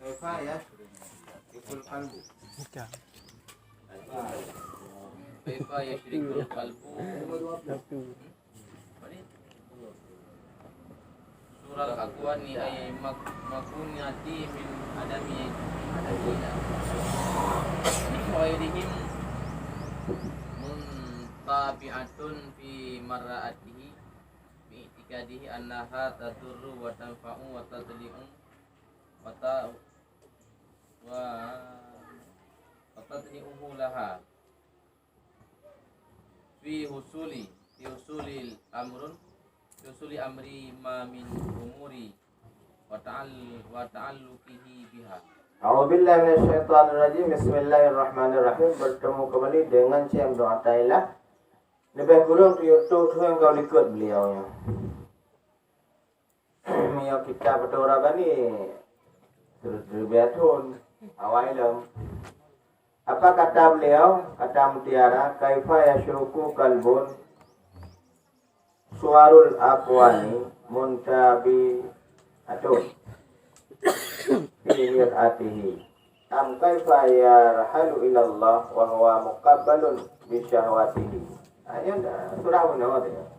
Kaifa yashrikul qalbu. Bukan. Kaifa yashrikul qalbu. Surah Al-Aqwani ay makunyati min adami adamina khairihim muntabi'atun fi mar'atihi bi itikadihi annaha tadurru wa tanfa'u wa tadli'u wa tadli'uhu laha fi husuli amri ma min umuri wa ta'alluqihi biha. A'udzubillahi minasyaitonirrajim. Bismillahirrahmanirrahim. Bertemu kembali dengan Syekh Abdul Atailah. Lebih kurang tu yang kau ikut beliau. Beliau kita berdoa bani terbiatun awailam. Apa kata beliau? Kata mutiara, kaifa yashruku kalbun suarul aqwani muntabi atun fi atihi am kaifa yarhalu ila Allah wa huwa muqabbalun bi syahwatihi. Ayat surah An-Nahl.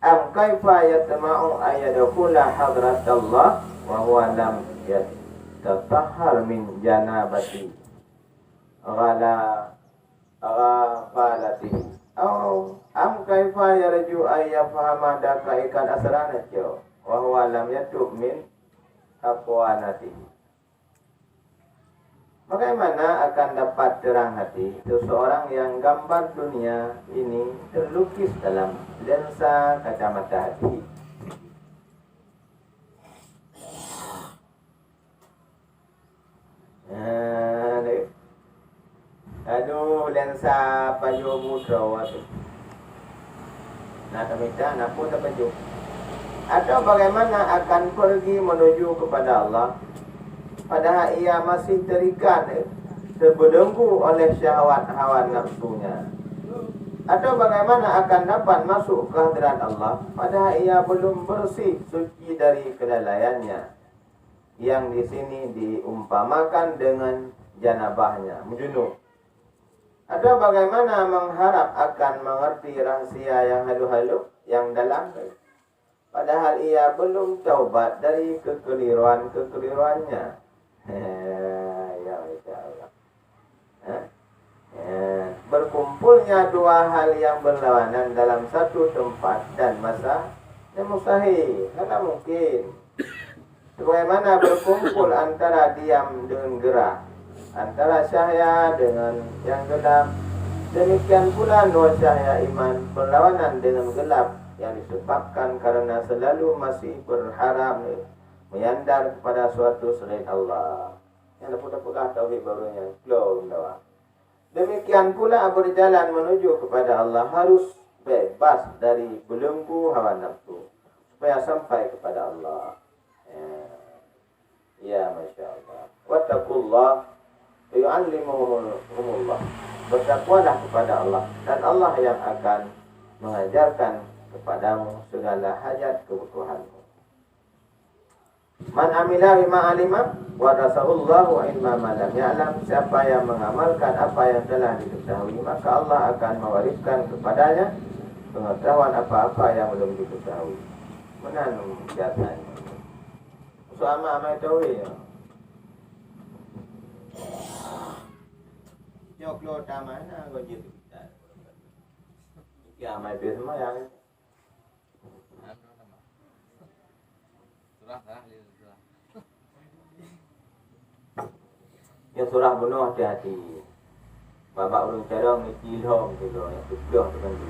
Am kaifa yatma'u ayyadkhula hadrat Allah wa huwa lam yatatahhar min janabati ghalatihi. Am kaifa yarju ayyafahama dakaikan asranatyo wa huwa lam yatub min aqwanatihi. Bagaimana akan dapat terang hati seseorang yang gambar dunia ini terlukis dalam lensa kacamata hati? Aduh, lensa payo mudra tu. Nak minta, nak pun tak payo. Atau bagaimana akan pergi menuju kepada Allah padahal ia masih terikat terbelenggu oleh syahwat hawa nafsunya? Atau bagaimana akan dapat masuk ke hadirat Allah padahal ia belum bersih suci dari kelalaiannya, yang di sini diumpamakan dengan janabahnya, menjunub? Atau bagaimana mengharap akan mengerti rahasia yang halu-halu, yang dalam, padahal ia belum taubat dari kekeliruannya. Ya Allah. Berkumpulnya dua hal yang berlawanan dalam satu tempat dan masa yang mustahil, tidak mungkin. Bagaimana berkumpul antara diam dengan gerak, antara cahaya dengan yang gelap? Demikian pula nur cahaya iman berlawanan dengan gelap yang disebabkan karena selalu masih berharap menyandar kepada suatu selain Allah. Yang dapat tauhid barunya belum doa. Demikian pula berjalan menuju kepada Allah harus bebas dari belenggu hawa nafsu supaya sampai kepada Allah. Ya, Masya Allah. Wattaqullah yu'allimuhumullah. Bertakwalah kepada Allah dan Allah yang akan mengajarkan kepadamu segala hajat kebutuhanmu. Man amila bima alima warasahullahu ilma ma lam ya'lam. Siapa yang mengamalkan apa yang telah diketahui, maka Allah akan mewariskan kepadanya pengetahuan apa-apa yang belum diketahui. Menanum jasanya. Sama amai tauhid. Joklo tamana gojit kita. Ya amai be semua yang yang surah bunuh hati-hati. Babak urung cerong ni cilhong tu lo, yang tujuh tu kan tu.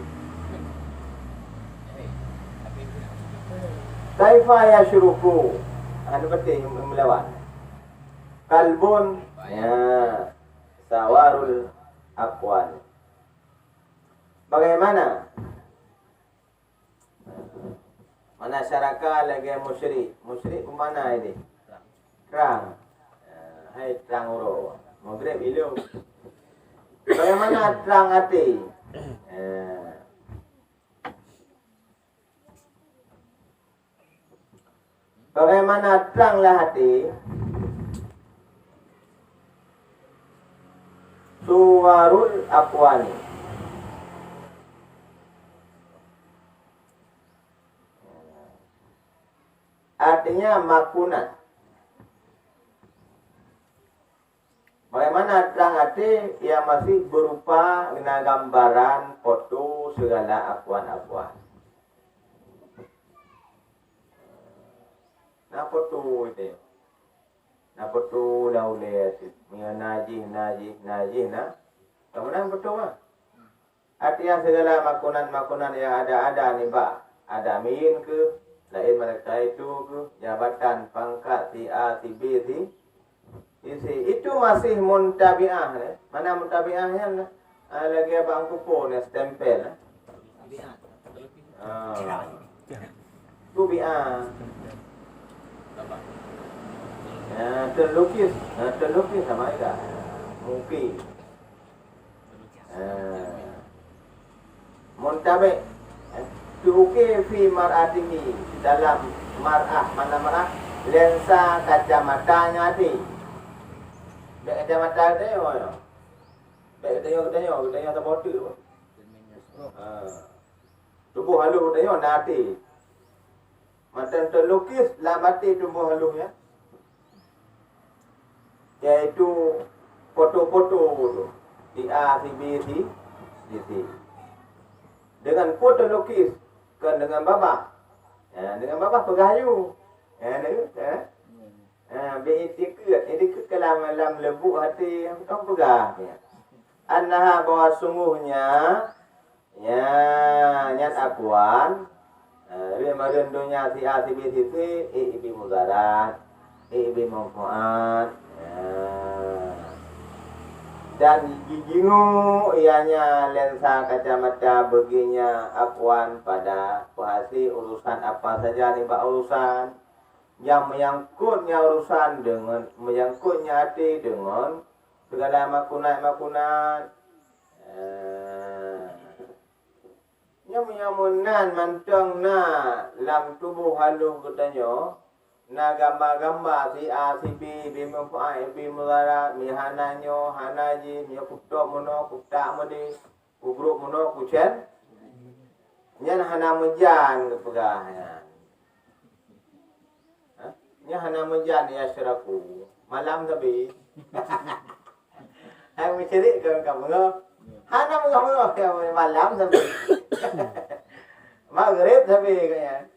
Kaifa yashruku. Anu penting melawan. Kalbun ya sawarul aqwan. Bagaimana? Mana syaraka lagi musyrik. Musyrik mana ini? Terang. Hai terang uro. Maghrib ilu. Bagaimana terang hati? Bagaimana teranglah hati suwarul aqwani. Artinya makunan. Bagaimana terang arti yang masih berupa gambaran, foto, segala akuan-akuan. Nah foto itu. Nah foto dah boleh. Najih nah. Kemudian foto mah. Artinya segala makunan yang ada ni pak. Ada min ke, lain mereka itu ke, jabatan, pangkat, si A, si B, si itu masih muntabi'ah. Mana muntabi'ahnya? Lagi abang kupu ni stempel. Tubi'ah. Terlukis sama juga. Mungkin. Muntabi' tuki fi mar'atihi, dalam mar'ah. Mana mar'ah? Lensa kacamatanya di. Baik kacamata tengok ya. Baik tengok terbotak tu. Tubuh halus tengok nanti. Mata terlukis lah mati tubuh halus ya. Iaitu foto-foto tu. Si A, si B, si C. Dengan foto lukis kan dengan babah. Dengan babah pegayu. Ini dalam lembut hati yang kau pegang. Annaha bahwa sungguhnya nyat akuan Remadan dunia si A, si B, si C, ibi mudarat, ibi manfaat, dan gijingu ianya lensa kacamata baginya akuan pada bahasi urusan apa saja ni pak urusan yang menyangkutnya urusan dengan menyangkutnya hati dengan segala makunat yang menyamunan mantang na lam tubuh halus katanya na gambar-gambar si A, si B, B mempuai, B mudarat, mi hananyo, hanaji, mi kutok mono, kutak mudi, kugruk mono, kucen. Nyan hana menjan kepegahnya. Nya hana menjan ya syaraku. Malam tapi. Hai mencari ke kamu ngah. Hana mengah ke malam tapi. Maghrib tapi kayaknya.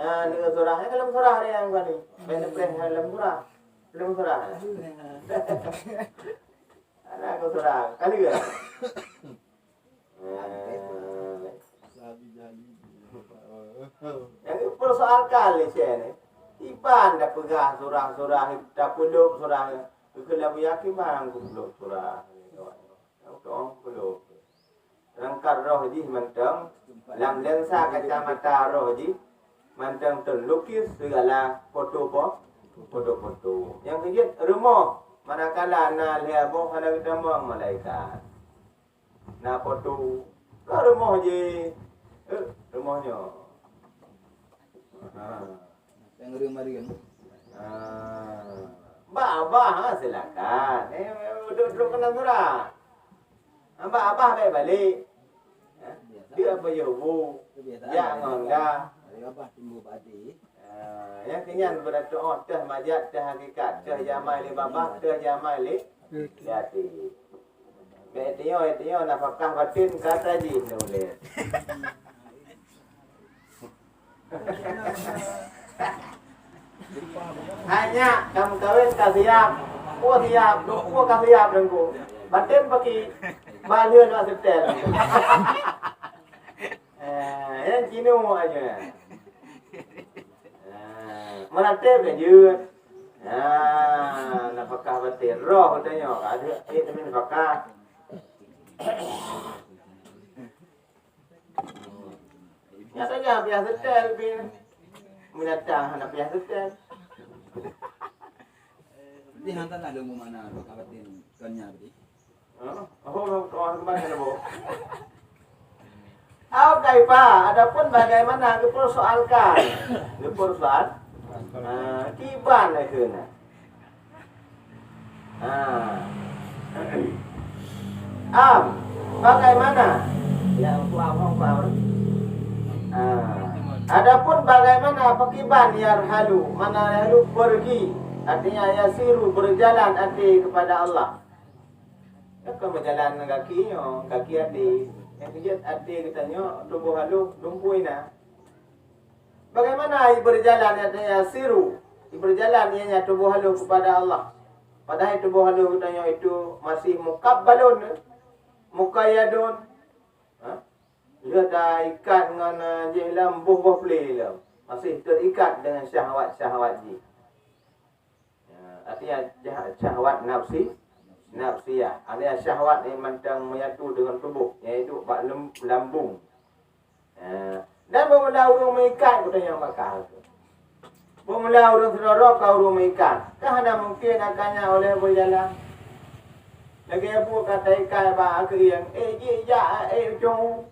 Ni surah dalam surah ada yang bani. Benar-benar dalam surah. Dalam surah. Ada ke surah. Kali ke? Yang persoalkan ni. Iban dah pegah surah-surah dah puluk surah. Kalau yakin bang puluk surah. Tong puluk. Rangkar roh ji mentang lam lensa kacamata roh ji mentang terlukis segala foto. Yang kejut rumah manakala na lihat boh ada ketemu malaikat. Na foto ke rumah je. Rumahnya. Yang rumah-rumah. Abah silakan. Duduk kena surah. Abah baik balik. Dia apa yobu? Jangan dah. Abah timbul padi. Yang kenyan berdoa teh majat teh hakikat teh jamai li babah teh jamai li jati. Betio nafkah batin kata ji boleh. Hanya kamu kawin kasiap, siap, kasiap dengku. Batin pakai balio nak setel. Yang kinu aja. Meratip ke je. Nafkah batin roh katanya. Ada demi nafkah. Nyatanya biasa setel bin. Mendatang anak biasa setel. Di hantar nak lumbu mana kabatin kanya berarti. Kemana lu? Kaifa, adapun bagaimana dipersoalkan. Dipersoal Kiban itu nah. Bagaimana? Ya, faham. Adapun bagaimana pakiban yarhalu, mana yarhalu pergi, artinya yasiru berjalan arti kepada Allah. Ya, kalau berjalan kaki arti, yang kejut arti katanya tubuh halu lumpuina. Bagaimana berjalan artinya yasiru, berjalan ianya tubuh halu kepada Allah. Padahal tubuh halu katanya itu masih mukabbalun, muqayyadun. Dia dah ikat dengan jihlam buh play lah. Masih terikat dengan syahwat-syahwat ji. Artinya syahwat nafsiyah. Artinya syahwat ni macam menyatu dengan tubuh, iaitu bak lambung. Dan bermula urung mengikat katanya bakal tu. Bermula urung sedorok kau urung mengikat. Kerana mungkin akannya oleh berjalan. Lagi apa kata ikat bak yang jom.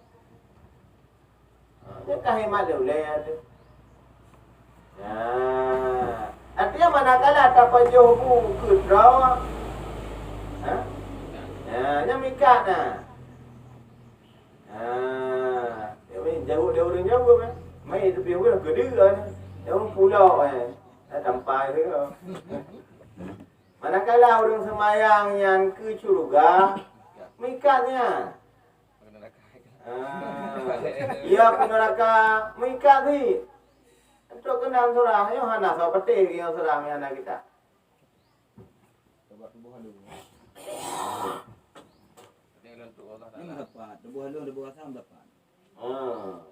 Dia kahimat dia boleh ada. Artinya manakala tapajuh bu ke draw. Yang ikat nah. Jauh dia orang jauh kan. Mai tepi orang gede kan. Jauh pulau kan. Sampai tu. Manakala orang semayang yang ke syurga, mikatnya. Ia ke neraka mengikat ni. Untuk kenal surah yang hana so peti yang surah yang anak kita. Sebab tubuh halu. Ini dapat. Tubuh halu asam dapat.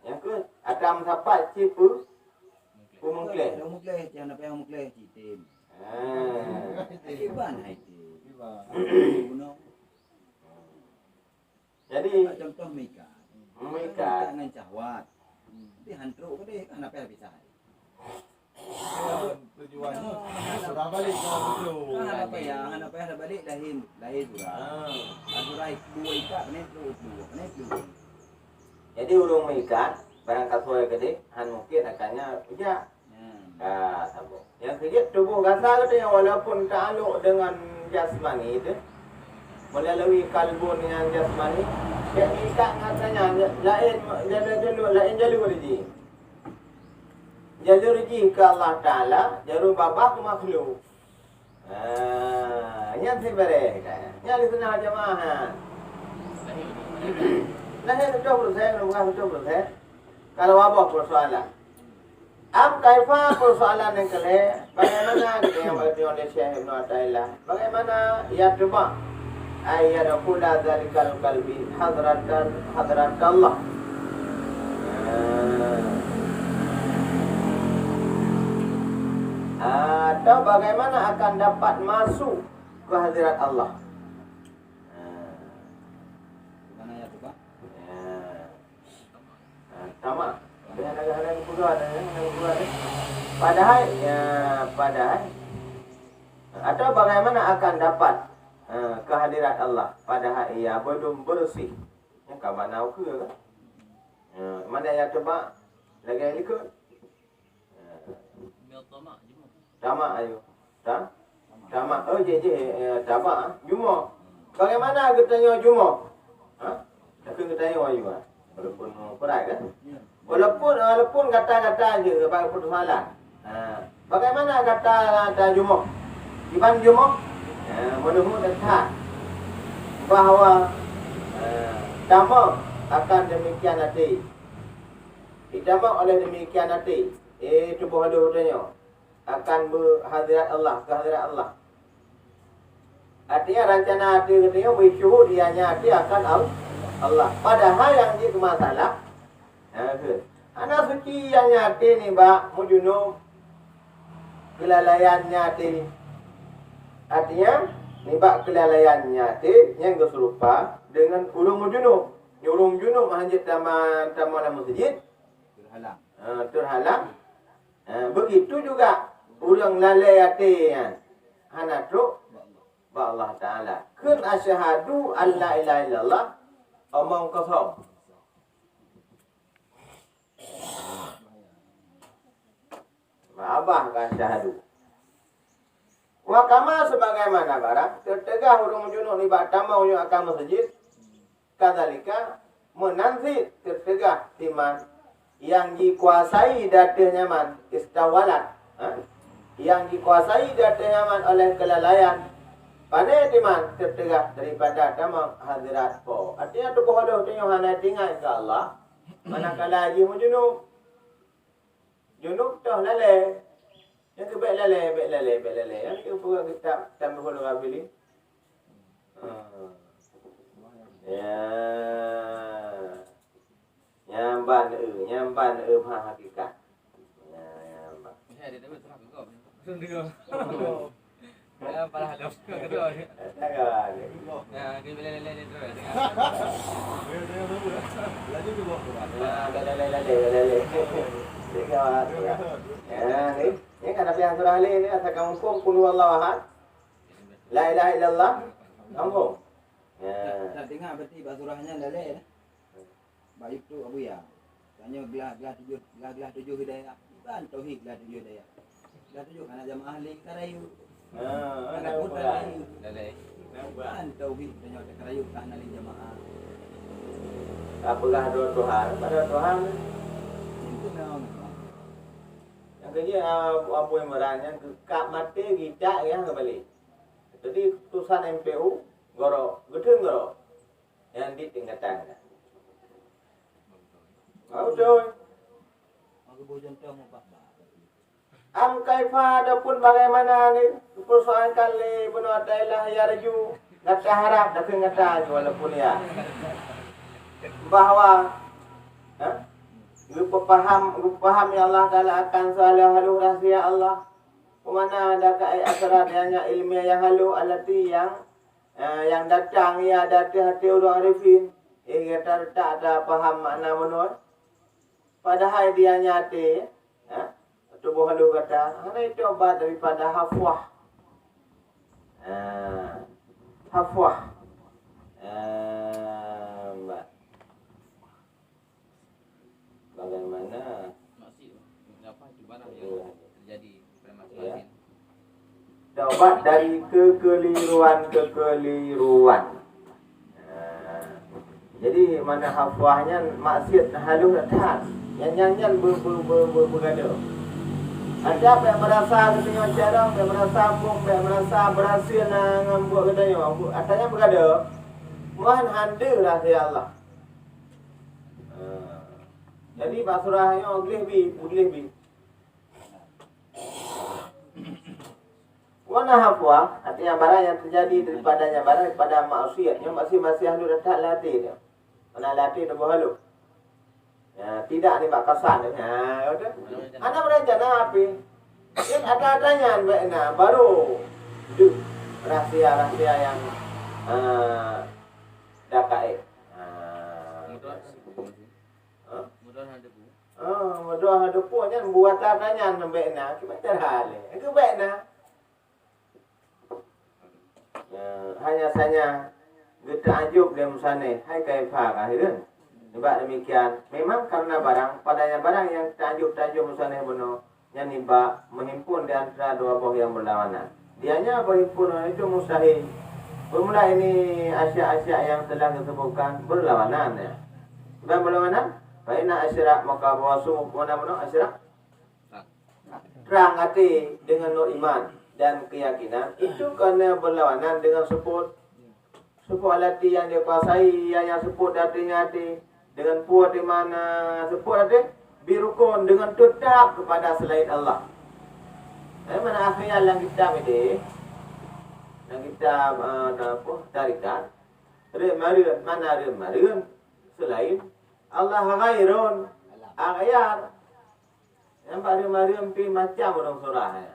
Yang ke atam sapat cipu mengkleh. Yang mengkleh jangan apa yang mengkleh citim. Iban hai ti. Iban. Jadi contoh mikat. Mikat dengan syahwat. Nanti hantruk ke dia kan apa yang bisa. Tujuannya surah balik kalau betul. Apa yang dah balik lahir surah. Surah dua ikat ni dua. Jadi urung mengikat barang kasuai gede han mungkin akannya punya. Sambung. Yang ketiga tubuh rasa kata yang walaupun ta'aluk dengan jasmani itu melalui kalbun dengan jasmani dia ikat katanya lain jalur rezeki. Jalur rezeki ke Allah Ta'ala, jalur babak makhluk. Yang sebenarnya kan. Yang di tengah jemaah. Lahir 70%, bukan 70%. Kalau wabah persoalan. Kaifa persoalan yang kele, bagaimana kita yang berarti oleh Syekh Ibn Atta'illah. Bagaimana ia coba ayat kula zalikal qalbi hadrat Allah. Atau bagaimana akan dapat masuk ke hadirat Allah. Mana ya tu Pak? Tamak. Ada pula ada. Padahal atau bagaimana akan dapat kehadirat Allah padahal ia belum bersih. Yang kabar nau ke kan? Mana yang tebak lagi yang ikut? Tamak ayo. Tamak. Oh je tamak. Jumo. Bagaimana katanya Jumo? Aku katanya ayo. Walaupun perai kan? Walaupun kata-kata je bagi persoalan. Bagaimana kata Jumo? Iban Jumo? Menurut kata bahawa tamak akan demikian nanti. Ditamak oleh demikian nanti. Tubuh halu katanya akan berhadirat Allah, kehadirat Allah. Artinya rencana hati katanya bersyuhud ianya hati akan Allah. Padahal yang dia masalah anak suci yang hati ni bak mujunub kelalaiannya hati ni. Artinya ni bak kelalaiannya hati yang serupa dengan ulum mujunub. Ulum junub hanya taman dalam masjid terhalang. Begitu juga orang lalai hati hanatruk ba Allah Ta'ala. Kun asyhadu an la ilaha illallah omong kosong. Maaf abah ka syahadu. Wa kama sebagaimana barang tertegah hurung junuk ni batama unyu akan masjid. Kadzalika menanzil tertegah timan yang dikuasai datanya man istawalat. Yang dikuasai datanya man oleh kelalaian. Pandai timan tertegah daripada dama hadirat po. Artinya tu bodoh tu yang hana tinggal ke Allah. Manakala haji junub. Junub tu lalai. Yang ke baik lalai. Yang ke pura kita tambah bodoh kabili. Ya. Nyamban ha hakikat. Ya, nyamban. Saya dia dapat terang kau. Sendiri. Ya, parah dah. Kedua. Takkan. Ya, dia lele terus. Lagi juga. Lalai. Ya, ni kan apa yang surah Ali ni asal kamu qul huwallahu ahad. La ilaha illallah. Kamu. Ya. Tak tengok berarti basurahnya lele. Baik tu Abu Ya. Tanya gelah tujuh hidayah. Bukan tauhid gelah tujuh hidayah. Gelah tujuh kana jamaah ahli karayu. Kana putra lele. Bukan tauhid tanya karayu kana ahli jamaah. Apakah doa Tuhan? Pada Tuhan Itu memang yang kerja apa yang meranya kekak mati gicak ya kembali. Jadi tulisan MPU goro, gedung goro yang di tingkatan. Betul. aku bojan tahu apa. Am kaifa adapun bagaimana ni persoalan kali benar adalah yarju kata harap dak ngata walaupun ya bahwa Gua paham ya Allah Ta'ala akan soal halu rahsia Allah. Kemana ada asrar yang ilmiah yang halu alati yang datang ya dari hati orang arifin. Kita tak ada paham makna menurut. Padahal dia nyati. Tubuh halu kata. Hanya itu obat daripada hafwah. Hafwah. Bagaimana Masih apa itu barang yang terjadi pada masing-masing. Taubat dari kekeliruan. Jadi mana hafwahnya maksiat halu datang. Yang bergaduh. Ada apa yang merasa ketinggalan cara, apa yang merasa sambung, apa yang merasa berhasil nak buat kedanya. Atanya bergaduh. Mohon handa rahsia Allah. Jadi basurahnya boleh bi. Wana hafwa, artinya barang yang terjadi daripadanya barang daripada maksiat yang masih halu datang latih dia. Mana latih dia berhalu. Ya, tidak ni bak kasan dia. Betul. Anak belajar apa? Yang ada-adanya baiknya baru rahsia-rahsia yang dakai. Mudah ada punya buat tanya baiknya. Kita hal. Itu baiknya. Hanya saja kita ajuk dia musane. Hai kaifa akhirnya. Sebab demikian, memang karena padanya barang yang tajuk musane benar, yang niba menghimpun di antara dua buah yang berlawanan. Dianya berhimpun itu mustahil. Bermula ini asya-asya yang telah disebutkan berlawanan ya. Dan berlawanan, baina asyirak maka bawasu mana asyirak terang hati dengan nur iman dan keyakinan itu kerana berlawanan dengan sebut alati yang dia kuasai yang sebut hatinya hati dengan puas di mana sebut hati birukun dengan tetap kepada selain Allah. Mana akhirnya dalam kitab ini yang kita tarikan mana mariun selain Allah ghairun aghyar. Yang pada marium pi macam orang surah ya.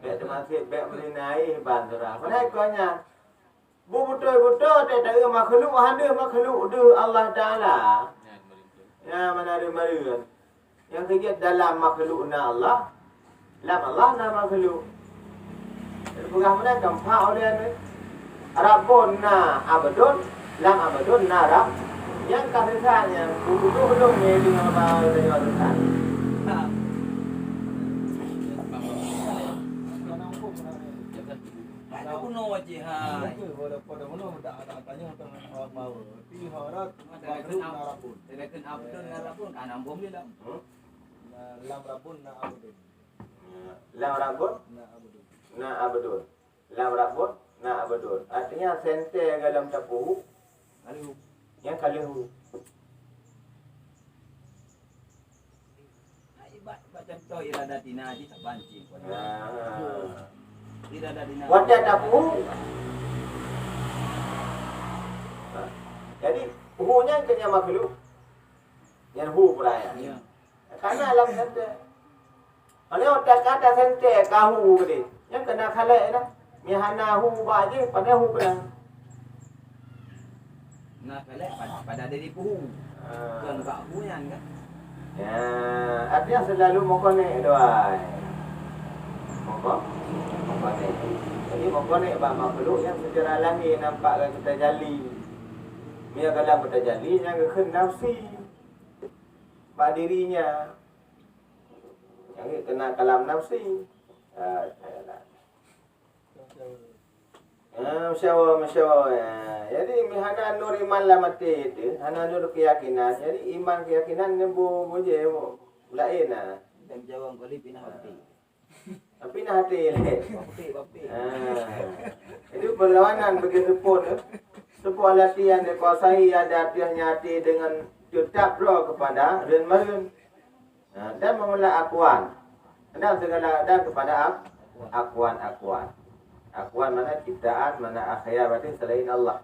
Bek masjid bek melinai bandara. Mana konya? Betul-betul dia tak makhluk dia Allah Taala. Ya mana ada mariun. Yang kerja dalam makhlukna Allah. Dalam Allah nama makhluk. Bukan mana gampa oleh ni. Rabbuna abadun lam abadun narab Yang kasihnya, buku belum ni dengan apa dengan tulisan. Ada kuno wajib hai. Tekan abdun ngarapun kan ambom dia dah. Lam rabun na abdun. Lam rabun na abdun. Artinya sente dalam tapu Lalu yang kalihu. baca contoh iradatina di sabancing. Iradatina. Wajah tapu. Jadi hunya kena makhluk. Yang hu peraya. Ya. Karena alam sente. Kalau otak kata sente kahu gede. Yang kena khalaq dah. Mihana hu ba je pada hu kena. Nah, kalau pada diri puhu. Kan kak punya kan. Ya, artinya selalu mengkonek doai. Mengkonek. Jadi mengkonek bab makhluk yang secara lahir nampak kita jali. Dia kalau kita jali yang ke nafsi. Pada dirinya. Yang kena kalam nafsi. Masyawah. Jadi hana nur iman lah mati itu, hana nur keyakinan. Jadi iman keyakinan ni boleh lain lah. Dan jawab kali pindah hati. Tapi nak hati le. Bapi. Itu perlawanan begitu pun. Sebuah latihan dikuasai ada artinya hati dengan tetap roh kepada ren-meren. Dan memulai akuan. Dan segala ada kepada akuan. Akuan mana ciptaan, mana akhir berarti selain Allah.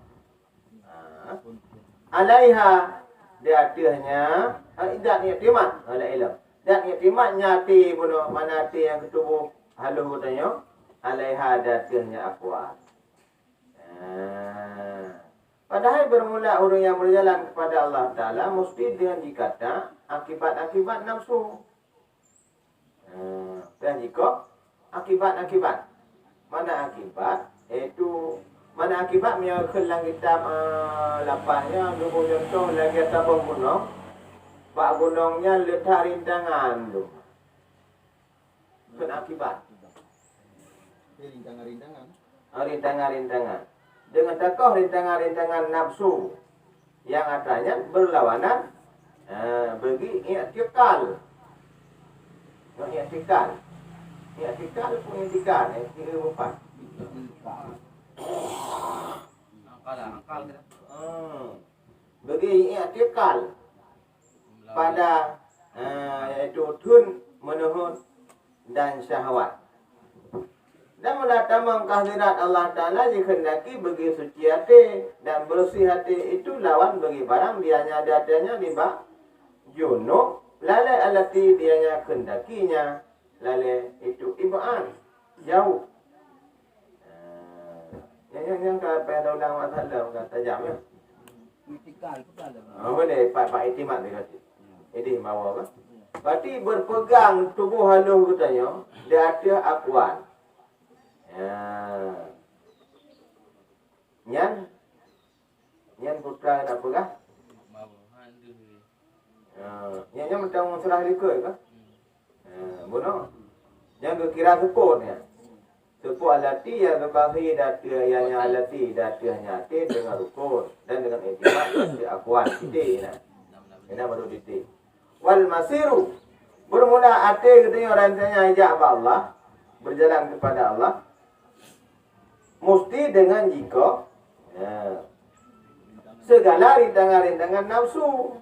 Alaiha dia artinya idat nikmat oleh ilmu. Dan nikmat nyati bunuh mana hati yang ketubuh haluh katanya. Alaiha dia artinya akuan. Padahal bermula orang yang berjalan kepada Allah Ta'ala mesti dengan dikata akibat-akibat nafsu. Dan jika akibat-akibat. Mana akibat? Itu mana akibat yang kelang kitab lapasnya dua contoh lagi atas gunung. Pak gunungnya letak rintangan tu. Kena akibat. Rintangan. Dengan takoh rintangan nafsu yang adanya berlawanan bagi i'tikal. I'tikal pun i'tikal kira empat. Angkal kita. Bagi i'tikal pada iaitu tun menuhun dan syahwat. Dan mendatangkan kehadirat Allah Ta'ala dikhendaki bagi suci hati dan bersih hati itu lawan bagi barang dianya datanya di bak junub lalai alati dianya kendakinya lalai itu ibaan jauh. Yang pada ulama masalah kata jam ya. Itikal betul. Boleh pak itimat dia kata. Ini bawa kan. Berarti berpegang tubuh haluh katanya dia ada akuan. Nyan putra nak pegah? Nyan macam surah likut ke? Bunuh. Yang kira seput ni. Seput alati yang kekasih data yang alati datanya hati dengan rukun dan dengan iktimat di akuan titik ni. Ini baru titik. Wal masiru bermula hati katanya orang tanya ajak Allah berjalan kepada Allah. Mesti dengan jika segala rintangan-rintangan nafsu.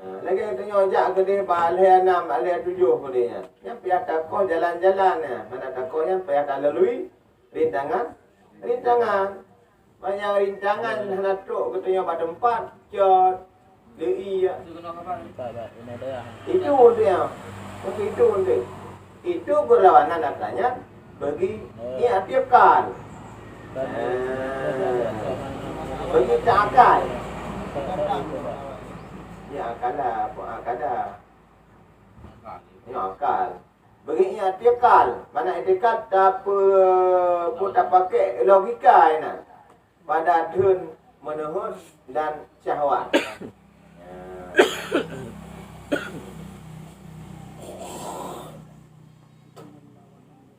Lagi tanya ajak ke dia alih 6, alih 7 ke dia. Yang pihak takoh jalan-jalan ya. Mana takohnya pihak tak lalui rintangan. Banyak rintangan natuk katanya pada tempat cot DI ya. Itu dia. Itu berlawanan datanya bagi i'tikal. Bagi ta'akal. Ya akal. Bagi i'tikal. Mana i'tikal tak apa pun tak pakai logika ini. Pada dun menuhun dan syahwat.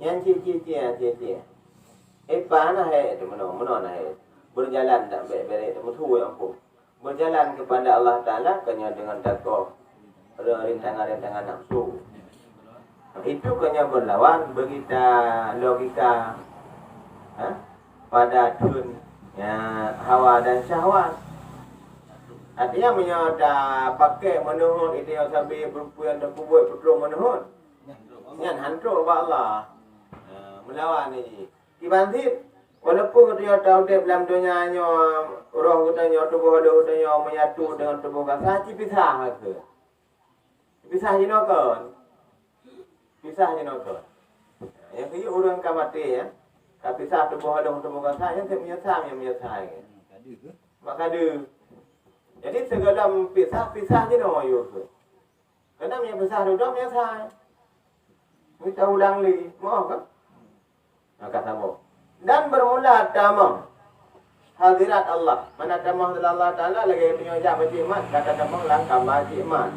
Yang cie-cie. Panah itu mana berjalan tak baik-baik itu yang pun. Berjalan kepada Allah Ta'ala kena dengan takwa, rintangan-rintangan nafsu. Itu kena berlawan berita logika pada tun hawa dan syahwat. Artinya menyata pakai menuhun itu yang sambil berpuan dan buat betul menuhun. Yang hantar Allah melawan ini. Kibantit walaupun dia tahu dia dalam dunianya roh katanya tubuh katanya menyatu dengan tubuh kasar pisah ke. Pisah jinokon. Yang kaya orang kan mati ya. Tapi pisah tubuh kasar yang menyesal Maka ada. Jadi segala pisah je no yo. Kena pisah duduk menyesal. Kita ulang lagi. Mau kan? Kata mau. Dan bermula tamam hadirat Allah. Mana tamam Allah Ta'ala lagi punya ajak berjimat. Kata tamam langkah berjimat.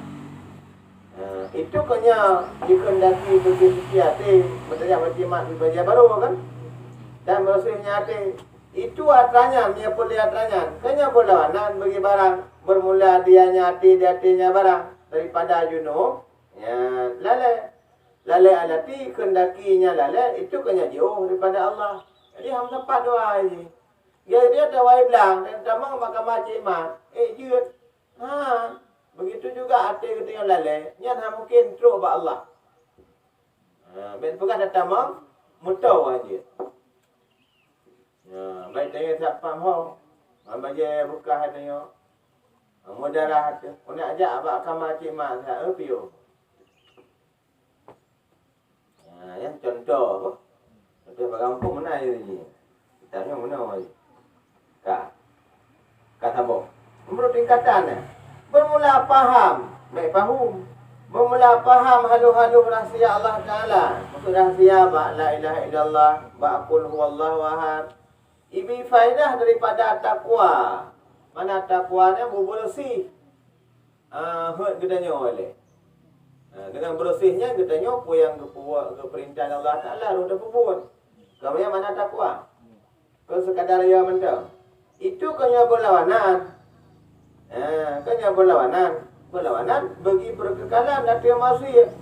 Itu kena dikendaki begitu hati. Berjaya berjimat berjaya baru kan. Dan bersihnya hati. Itu atranya, dia pun atranya. Kena berlawanan bagi barang. Bermula dianya hati, di hatinya barang. Daripada junub. Lalai alati kendakinya lalai. Itu kena jauh daripada Allah. Jadi hang sempat doa je. Dia dah wai belang dan tamang makan macam iman. Jut. Begitu juga hati kita yang lalai. Yang mungkin teruk ba Allah. Ben bukan datang mang mutau aja. Baik tanya siapa mau. Baje buka hatinya. Mudarah hati. Nak ajak abak akan macam iman saya piu. Yang contoh apa? Contoh bagaimana mana je ni? Kita ni mana je? Kata apa? Menurut tingkatan bermula faham, baik faham. Bermula faham halu-halu rahsia Allah Ta'ala. Maksud rahsia ba la ilaha illallah, ba qul huwallahu ahad. Ibi faedah daripada takwa. Mana takwanya bersih. Gedanya oleh. Dengan bersihnya katanya apa yang keperintah Allah Ta'ala sudah berbuat. Kemudian mana takwa? Kalau sekadar ia mentang. Itu kena berlawanan. Kena berlawanan. Berlawanan bagi berkekalan hati manusia.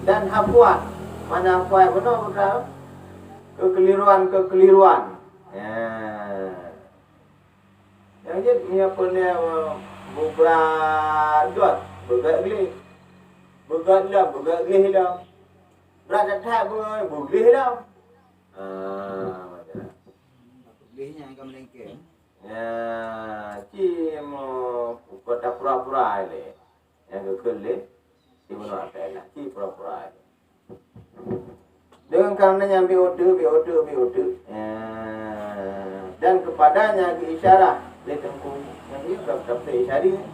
Dan hafwat. Mana hafwat benar? Kekeliruan. Yang je dia punya berat Berat gelih dah. Berat tak boleh dah. Gelihnya yang melengkeng. Cuma kota pura-pura ni. Yang gelih, di mana ada lah. Pura-pura ni. Dengan karenanya BO2. Dan kepadanya isyarat dia tengkung. Yang ini tak isyarat.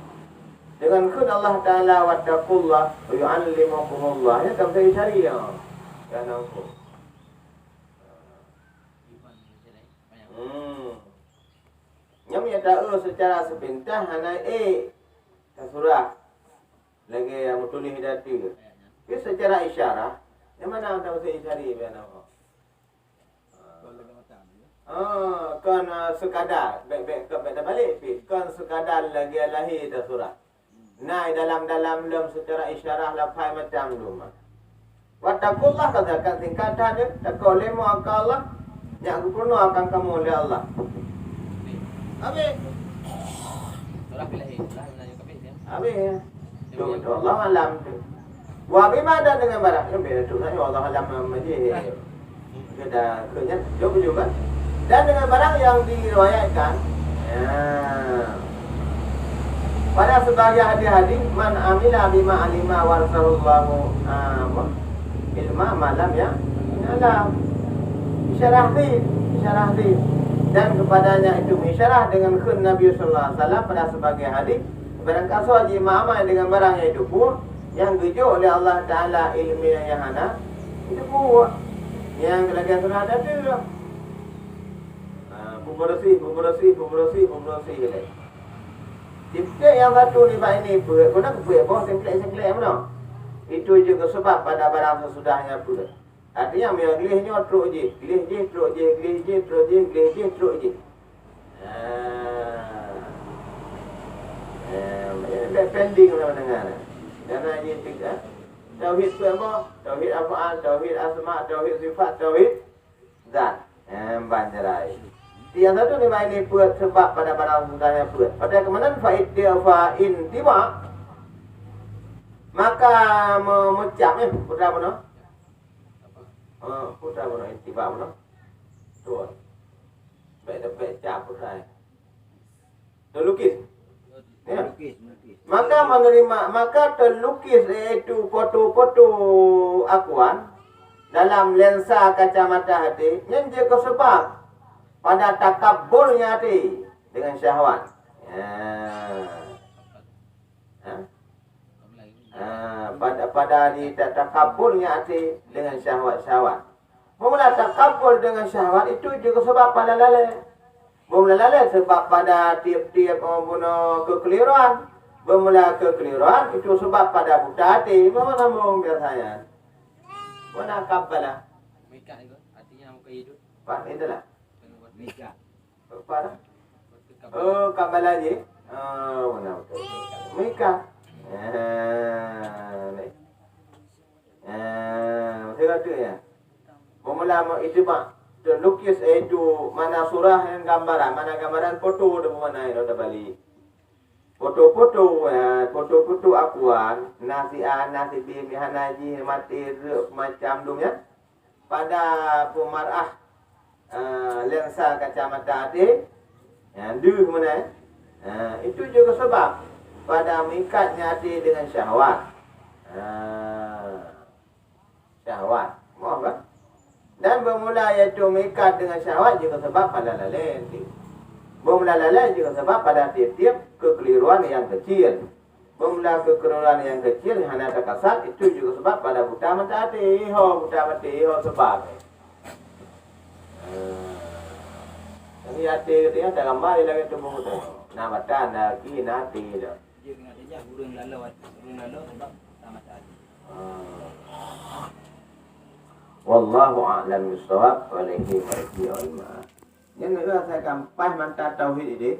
Dengan kun Allah Ta'ala wattaqullah wa yu'allimukumullah. Ya tak saya syariah. Kan aku. Yang dia tahu secara sepintas hana surah. Lagi yang tulis hidati. Dia secara isyarat. Yang mana tahu saya syariah kan aku. Kan sekadar baik-baik balik kan sekadar lagi lahir dah surah. Naik dalam secara isyarat lapai macam tu. Wattaqullah katakan tingkatan dia. Takut lemu akan Allah. Yang penuh akan kamu oleh Allah. Habis. Surah pilih. Surah nanya kabeh dia. Habis. Tu Allah alam tu. Wa bimada dengan barang. Yang beda tu saya Allah alam majid. Kita kenyat juga. Dan dengan barang yang diriwayatkan. Pada sebagai hadis-hadis man amila bima alima warasallahu ilma malam ya alam isyarah hadis dan kepadanya itu isyarah dengan kun Nabi sallallahu alaihi wasallam pada sebagai hadis barang kaso haji ma'amai dengan barang yang itu pun yang dijual oleh Allah Ta'ala ilmi yang hana itu pun yang kelagian surah ada tu Pembersih lagi. Tipe yang satu ni baik ni pun, kau nak buat apa sengklek mana? Itu juga sebab pada barang sesudahnya pula. Artinya yang gelihnya teruk je, teruk je. Pending lah mendengar. Karena ini tiga. Tauhid tu apa? Tauhid af'al, tauhid asma, tauhid sifat, tauhid zat. Banjarai. Yang satu ni main ni buat sebab pada barang sesudahnya buat. Pada kemudian faedah fa'in tiba. Maka memecahnya putra mana? Putra mana intiba mana? Tuan. Baik cap putra. Terlukis. Ya. Maka terlukis iaitu foto-foto akuan dalam lensa kacamata hati yang juga sebab pada takabburnya hati dengan syahwat. Pada di takabburnya hati dengan syahwat-syahwat. Mula takabur dengan syahwat itu juga sebab pada lalai. Mula lalai sebab pada tiap-tiap guna kekeliruan. Bermula kekeliruan itu sebab pada buta hati. Mana sambung biasanya? Mana kabalah? Mika itu artinya muka hidup. Pak itulah. Mika. Apa? Oh, kabalah je. Oh, mana betul. Mika. Saya kata ya. Bermula itibak terlukis itu mana surah yang gambaran, mana gambaran foto ada mana yang ada balik. Foto-foto akuan, nasian, nasibim, hanaji, mati, macam dunia. Pada pemarah lensa kacamata hati, duh mana? Itu juga sebab pada mengikatnya hati dengan syahwat. Syahwat, maaf kan? Dan bermula iaitu mengikat dengan syahwat juga sebab pada lalai. Bermula lalai juga sebab pada tiap-tiap kekeliruan yang kecil. Bermula kekeliruan yang kecil yang hanya terkasat itu juga sebab pada buta mata hati. Buta mata sebab. Ini hati katanya tak gambar dia lagi tubuh tu. Nak mata nak ki nanti dah. Dia kena dia burung lalu sebab buta mata hati. Wallahu a'lam bissawab. Walaihi warahmatullahi wabarakatuh. Yang nak saya kampas mantap tauhid ini.